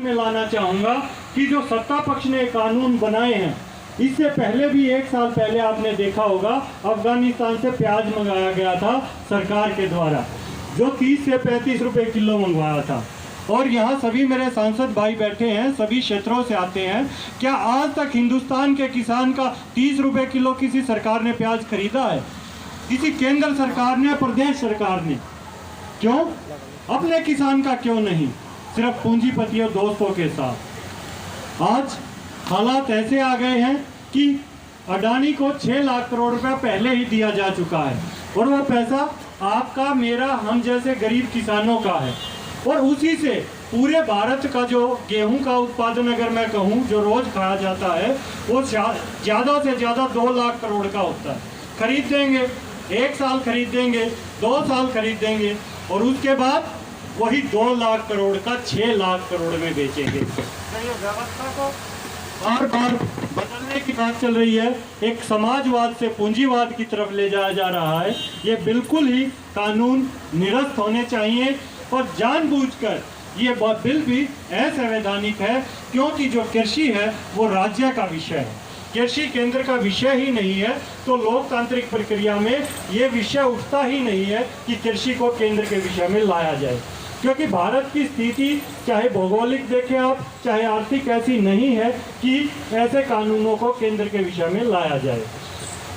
में लाना चाहूँगा कि जो सत्ता पक्ष ने कानून बनाए हैं, इससे पहले भी 1 साल पहले आपने देखा होगा अफगानिस्तान से प्याज मंगाया गया था सरकार के द्वारा, जो 30 से 35 रुपए किलो मंगवाया था। और यहाँ सभी मेरे सांसद भाई बैठे हैं, सभी क्षेत्रों से आते हैं। क्या आज तक हिंदुस्तान के किसान का 30 रुपए किलो किसी सरकार ने प्याज खरीदा है? किसी केंद्र सरकार ने, प्रदेश सरकार ने? क्यों? अपने किसान का क्यों नहीं, सिर्फ पूंजीपतियों दोस्तों के साथ। आज हालात ऐसे आ गए हैं कि अडानी को 6 लाख करोड़ रुपया पहले ही दिया जा चुका है, और वो पैसा आपका, मेरा, हम जैसे गरीब किसानों का है। और उसी से पूरे भारत का जो गेहूं का उत्पादन, अगर मैं कहूं, जो रोज खाया जाता है, वो ज़्यादा से ज़्यादा 2 लाख करोड़ का होता है। खरीद देंगे, 1 साल खरीद देंगे, 2 साल खरीद देंगे, और उसके बाद वही 2 लाख करोड़ का 6 लाख करोड़ में बेचेंगे। तो ये व्यवस्था को बार बार बदलने की बात चल रही है, एक समाजवाद से पूंजीवाद की तरफ ले जाया जा रहा है। ये बिल्कुल ही कानून निरस्त होने चाहिए, और जानबूझकर ये बिल भी असंवैधानिक है, क्योंकि जो कृषि है वो राज्य का विषय है, कृषि केंद्र का विषय ही नहीं है। तो लोकतांत्रिक प्रक्रिया में ये विषय उठता ही नहीं है कि कृषि को केंद्र के विषय में लाया जाए, क्योंकि भारत की स्थिति, चाहे भौगोलिक देखें आप, चाहे आर्थिक, ऐसी नहीं है कि ऐसे कानूनों को केंद्र के विषय में लाया जाए।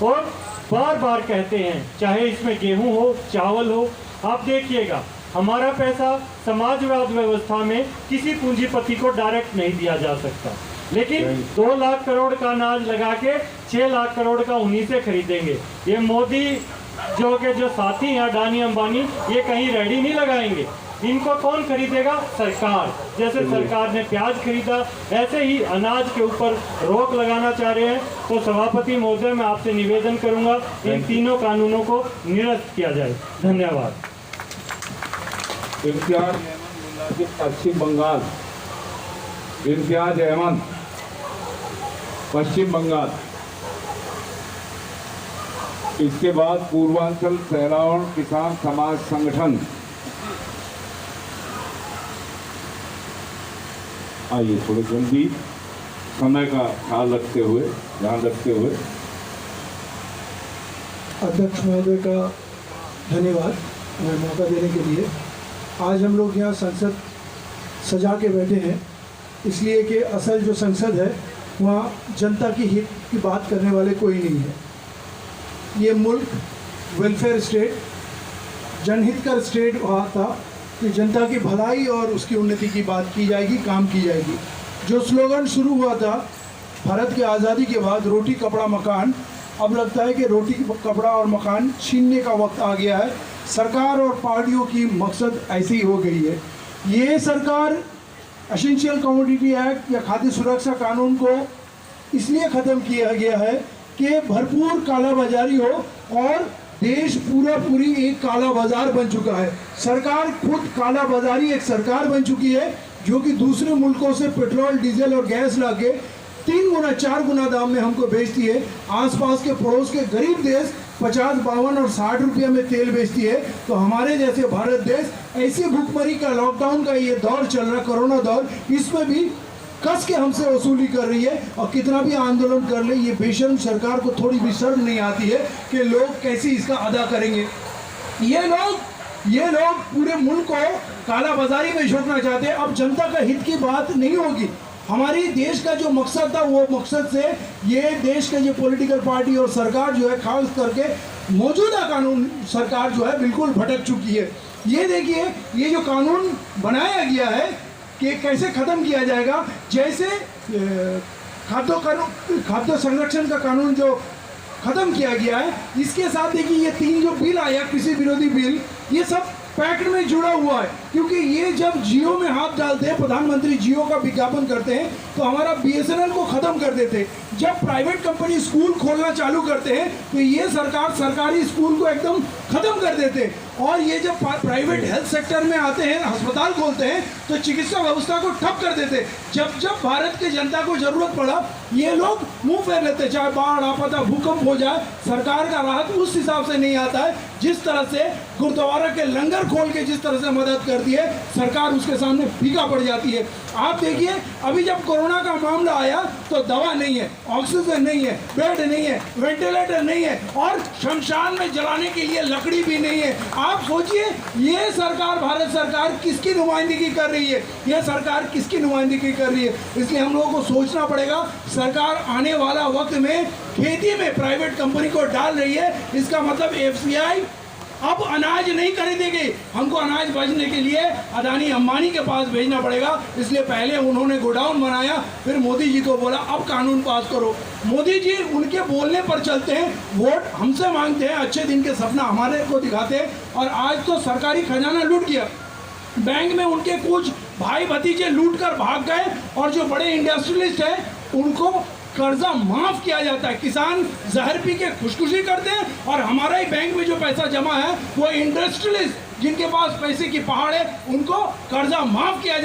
और बार बार कहते हैं, चाहे इसमें गेहूं हो, चावल हो, आप देखिएगा हमारा पैसा समाजवाद व्यवस्था में किसी पूंजीपति को डायरेक्ट नहीं दिया जा सकता, लेकिन 2 लाख करोड़ का अनाज लगा के 6 लाख करोड़ का उन्हीं से खरीदेंगे। ये मोदी जो साथी हैं, अडानी अंबानी, ये कहीं रेडी नहीं लगाएंगे। इनको कौन खरीदेगा? सरकार। जैसे सरकार ने प्याज खरीदा, ऐसे ही अनाज के ऊपर रोक लगाना चाह रहे हैं। तो सभापति महोदय, मैं आपसे निवेदन करूंगा इन तीनों कानूनों को निरस्त किया जाए। धन्यवाद। इम्तियाज पश्चिम बंगाल, इम्तियाज अहमद पश्चिम बंगाल। इसके बाद पूर्वांचल सहरावण किसान समाज संगठन। आइए, थोड़ी जल्दी, समय का ख्याल रखते हुए, ध्यान रखते हुए। अध्यक्ष महोदय का धन्यवाद हमें मौका देने के लिए। आज हम लोग यहाँ संसद सजा के बैठे हैं, इसलिए कि असल जो संसद है वहाँ जनता की हित की बात करने वाले कोई नहीं है। ये मुल्क वेलफेयर स्टेट, जनहित का स्टेट वहाँ था कि जनता की भलाई और उसकी उन्नति की बात की जाएगी, काम की जाएगी। जो स्लोगन शुरू हुआ था भारत की आज़ादी के बाद, रोटी कपड़ा मकान, अब लगता है कि रोटी कपड़ा और मकान छीनने का वक्त आ गया है। सरकार और पार्टियों की मकसद ऐसी हो गई है। ये सरकार एसेंशियल कमोडिटी एक्ट या खाद्य सुरक्षा कानून को इसलिए ख़त्म किया गया है कि भरपूर कालाबाजारी हो, और देश पूरी एक काला बाजार बन चुका है। सरकार खुद काला बाजारी एक सरकार बन चुकी है, जो कि दूसरे मुल्कों से पेट्रोल, डीजल और गैस लाके 3 गुना 4 गुना दाम में हमको बेचती है। आसपास के पड़ोस के गरीब देश 50, 52 और 60 रुपये में तेल बेचती है। तो हमारे जैसे भारत देश ऐसे भूखमरी का, लॉकडाउन का ये दौर चल रहा, कोरोना दौर, इसमें भी कस के हमसे वसूली कर रही है। और कितना भी आंदोलन कर ले, ये बेशर्म सरकार को थोड़ी भी शर्म नहीं आती है कि लोग कैसे इसका अदा करेंगे। ये लोग पूरे मुल्क को काला बाजारी में झोंकना चाहते हैं। अब जनता का हित की बात नहीं होगी। हमारी देश का जो मकसद था, वो मकसद से ये देश के जो पॉलिटिकल पार्टी और सरकार जो है, खास करके मौजूदा कानून सरकार जो है, बिल्कुल भटक चुकी है। ये देखिए, ये जो कानून बनाया गया है कि कैसे ख़त्म किया जाएगा, जैसे खाद्य संरक्षण का कानून जो ख़त्म किया गया है, इसके साथ देखिए ये 3 जो बिल आया, कृषि विरोधी बिल, ये सब पैक्ट में जुड़ा हुआ है। क्योंकि ये जब जियो में हाथ डालते हैं, प्रधानमंत्री जियो का विज्ञापन करते हैं, तो हमारा BSNL को ख़त्म कर देते हैं। जब प्राइवेट कंपनी स्कूल खोलना चालू करते हैं, तो ये सरकार सरकारी स्कूल को एकदम ख़त्म कर देते हैं। और ये जब प्राइवेट हेल्थ सेक्टर में आते हैं, अस्पताल खोलते हैं, तो चिकित्सा व्यवस्था को ठप कर देते हैं। जब भारत की जनता को ज़रूरत पड़ा, ये लोग मुंह फेर लेते, चाहे बाढ़, आपदा, भूकंप हो जाए, सरकार का राहत उस हिसाब से नहीं आता है जिस तरह से गुरुद्वारा के लंगर खोल के जिस तरह से मदद करते करती है, सरकार उसके सामने फीका पड़ जाती है। आप देखिए, अभी जब कोरोना का मामला आया तो दवा नहीं है, ऑक्सीजन नहीं है, बेड नहीं है, वेंटिलेटर नहीं है और शमशान में जलाने के लिए लकड़ी भी नहीं है। आप सोचिए, ये सरकार, भारत सरकार किसकी नुमाइंदगी कर रही है? ये सरकार किसकी नुमाइंदगी कर रही है? इसलिए हम लोगों को सोचना पड़ेगा। सरकार आने वाला वक्त में खेती में प्राइवेट कंपनी को डाल रही है, इसका मतलब FCI अब अनाज नहीं खरीदेगी। हमको अनाज बेचने के लिए अदानी अंबानी के पास भेजना पड़ेगा। इसलिए पहले उन्होंने गोडाउन बनाया, फिर मोदी जी को बोला अब कानून पास करो। मोदी जी उनके बोलने पर चलते हैं, वोट हमसे मांगते हैं, अच्छे दिन के सपना हमारे को दिखाते हैं, और आज तो सरकारी खजाना लूट गया। बैंक में उनके कुछ भाई भतीजे लूट कर भाग गए, और जो बड़े इंडस्ट्रियलिस्ट हैं उनको कर्जा माफ किया जाता है। किसान जहर पी के खुशखुशी करते हैं, और हमारा ही बैंक में जो पैसा जमा है वो इंडस्ट्रियलिस्ट जिनके पास पैसे की पहाड़ है उनको कर्जा माफ किया जाता है।